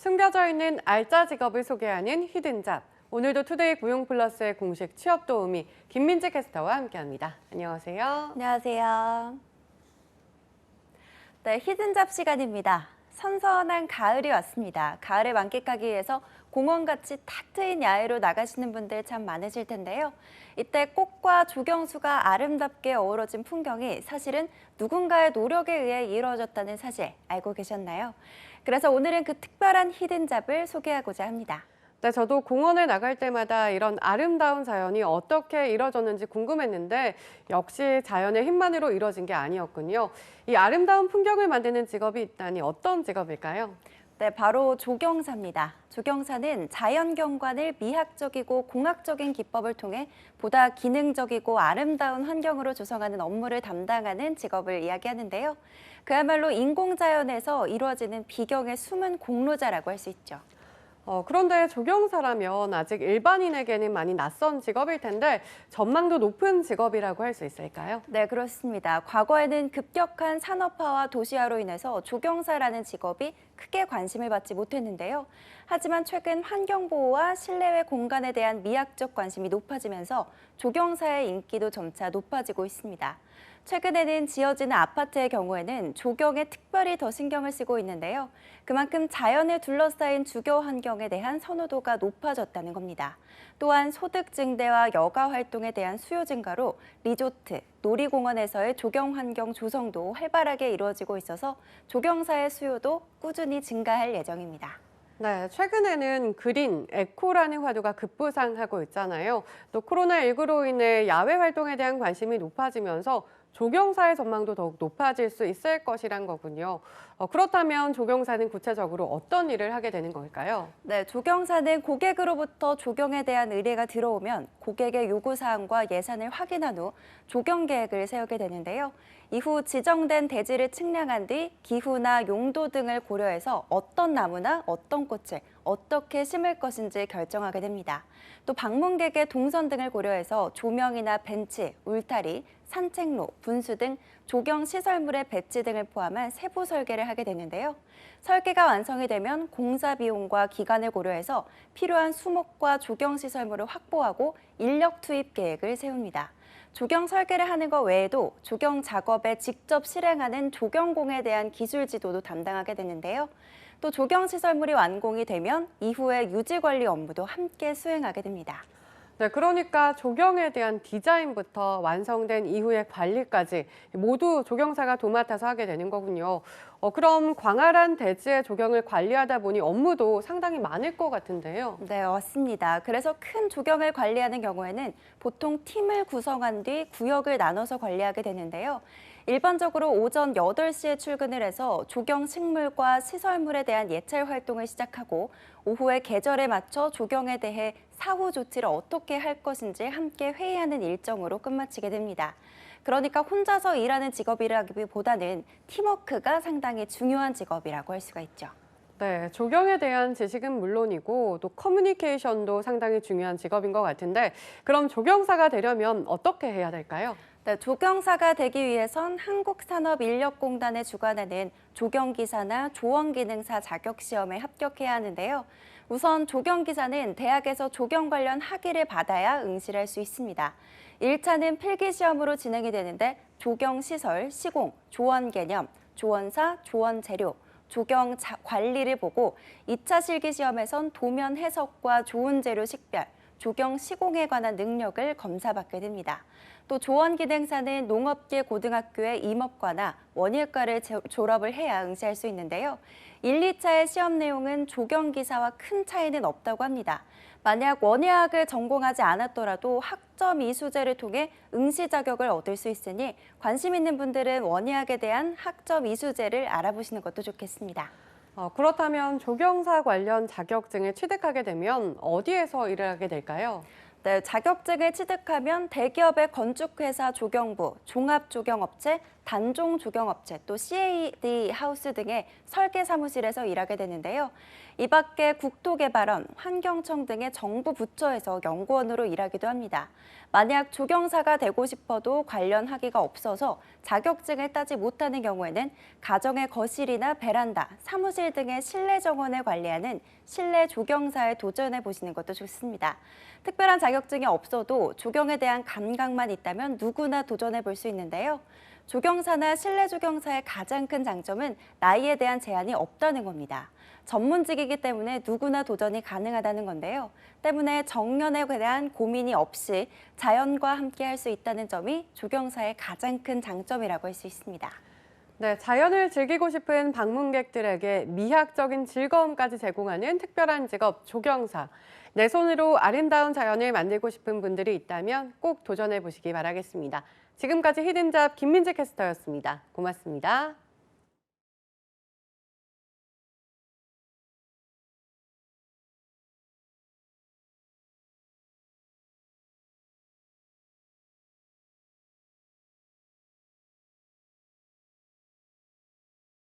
숨겨져 있는 알짜 직업을 소개하는 히든잡. 오늘도 투데이 고용플러스의 공식 취업 도우미 김민지 캐스터와 함께합니다. 안녕하세요. 안녕하세요. 네, 히든잡 시간입니다. 선선한 가을이 왔습니다. 가을을 만끽하기 위해서 공원같이 탁 트인 야외로 나가시는 분들 참 많으실 텐데요. 이때 꽃과 조경수가 아름답게 어우러진 풍경이 사실은 누군가의 노력에 의해 이루어졌다는 사실 알고 계셨나요? 그래서 오늘은 그 특별한 히든잡을 소개하고자 합니다. 네, 저도 공원에 나갈 때마다 이런 아름다운 자연이 어떻게 이뤄졌는지 궁금했는데 역시 자연의 힘만으로 이뤄진 게 아니었군요. 이 아름다운 풍경을 만드는 직업이 있다니 어떤 직업일까요? 네, 바로 조경사입니다. 조경사는 자연경관을 미학적이고 공학적인 기법을 통해 보다 기능적이고 아름다운 환경으로 조성하는 업무를 담당하는 직업을 이야기하는데요. 그야말로 인공자연에서 이루어지는 비경의 숨은 공로자라고 할 수 있죠. 그런데 조경사라면 아직 일반인에게는 많이 낯선 직업일 텐데 전망도 높은 직업이라고 할 수 있을까요? 네, 그렇습니다. 과거에는 급격한 산업화와 도시화로 인해서 조경사라는 직업이 크게 관심을 받지 못했는데요. 하지만 최근 환경보호와 실내외 공간에 대한 미학적 관심이 높아지면서 조경사의 인기도 점차 높아지고 있습니다. 최근에는 지어지는 아파트의 경우에는 조경에 특별히 더 신경을 쓰고 있는데요. 그만큼 자연에 둘러싸인 주거 환경에 대한 선호도가 높아졌다는 겁니다. 또한 소득 증대와 여가 활동에 대한 수요 증가로 리조트, 놀이공원에서의 조경 환경 조성도 활발하게 이루어지고 있어서 조경사의 수요도 꾸준히 증가할 예정입니다. 네, 최근에는 그린, 에코라는 화두가 급부상하고 있잖아요. 또 코로나19로 인해 야외 활동에 대한 관심이 높아지면서 조경사의 전망도 더욱 높아질 수 있을 것이란 거군요. 그렇다면 조경사는 구체적으로 어떤 일을 하게 되는 걸까요? 네, 조경사는 고객으로부터 조경에 대한 의뢰가 들어오면 고객의 요구사항과 예산을 확인한 후 조경 계획을 세우게 되는데요. 이후 지정된 대지를 측량한 뒤 기후나 용도 등을 고려해서 어떤 나무나 어떤 꽃을 어떻게 심을 것인지 결정하게 됩니다. 또 방문객의 동선 등을 고려해서 조명이나 벤치, 울타리, 산책로, 분수 등 조경 시설물의 배치 등을 포함한 세부 설계를 하게 되는데요. 설계가 완성이 되면 공사 비용과 기간을 고려해서 필요한 수목과 조경 시설물을 확보하고 인력 투입 계획을 세웁니다. 조경 설계를 하는 것 외에도 조경 작업에 직접 실행하는 조경공에 대한 기술 지도도 담당하게 되는데요. 또 조경 시설물이 완공이 되면 이후의 유지 관리 업무도 함께 수행하게 됩니다. 네, 그러니까 조경에 대한 디자인부터 완성된 이후의 관리까지 모두 조경사가 도맡아서 하게 되는 거군요. 그럼 광활한 대지의 조경을 관리하다 보니 업무도 상당히 많을 것 같은데요. 네, 맞습니다. 그래서 큰 조경을 관리하는 경우에는 보통 팀을 구성한 뒤 구역을 나눠서 관리하게 되는데요. 일반적으로 오전 8시에 출근을 해서 조경 식물과 시설물에 대한 예찰 활동을 시작하고 오후에 계절에 맞춰 조경에 대해 사후 조치를 어떻게 할 것인지 함께 회의하는 일정으로 끝마치게 됩니다. 그러니까 혼자서 일하는 직업이라기보다는 팀워크가 상당히 중요한 직업이라고 할 수가 있죠. 네, 조경에 대한 지식은 물론이고 또 커뮤니케이션도 상당히 중요한 직업인 것 같은데 그럼 조경사가 되려면 어떻게 해야 될까요? 네, 조경사가 되기 위해선 한국산업인력공단에 주관하는 조경기사나 조원기능사 자격시험에 합격해야 하는데요. 우선 조경기사는 대학에서 조경 관련 학위를 받아야 응시를 할 수 있습니다. 1차는 필기시험으로 진행이 되는데 조경시설, 시공, 조원개념, 조원사, 조원재료, 조경 관리를 보고 2차 실기시험에선 도면 해석과 좋은 재료 식별, 조경 시공에 관한 능력을 검사받게 됩니다. 또 조원기능사는 농업계 고등학교의 임업과나 원예과를 졸업을 해야 응시할 수 있는데요. 1, 2차의 시험 내용은 조경기사와 큰 차이는 없다고 합니다. 만약 원예학을 전공하지 않았더라도 학점 이수제를 통해 응시 자격을 얻을 수 있으니 관심 있는 분들은 원예학에 대한 학점 이수제를 알아보시는 것도 좋겠습니다. 그렇다면 조경사 관련 자격증을 취득하게 되면 어디에서 일을 하게 될까요? 네, 자격증을 취득하면 대기업의 건축회사 조경부, 종합조경업체, 단종 조경업체 또 CAD 하우스 등의 설계 사무실에서 일하게 되는데요. 이 밖에 국토개발원, 환경청 등의 정부 부처에서 연구원으로 일하기도 합니다. 만약 조경사가 되고 싶어도 관련 학위가 없어서 자격증을 따지 못하는 경우에는 가정의 거실이나 베란다, 사무실 등의 실내 정원을 관리하는 실내 조경사에 도전해 보시는 것도 좋습니다. 특별한 자격증이 없어도 조경에 대한 감각만 있다면 누구나 도전해 볼 수 있는데요. 조경사나 실내 조경사의 가장 큰 장점은 나이에 대한 제한이 없다는 겁니다. 전문직이기 때문에 누구나 도전이 가능하다는 건데요. 때문에 정년에 대한 고민이 없이 자연과 함께 할 수 있다는 점이 조경사의 가장 큰 장점이라고 할 수 있습니다. 네, 자연을 즐기고 싶은 방문객들에게 미학적인 즐거움까지 제공하는 특별한 직업 조경사. 내 손으로 아름다운 자연을 만들고 싶은 분들이 있다면 꼭 도전해 보시기 바라겠습니다. 지금까지 히든잡 김민지 캐스터였습니다. 고맙습니다.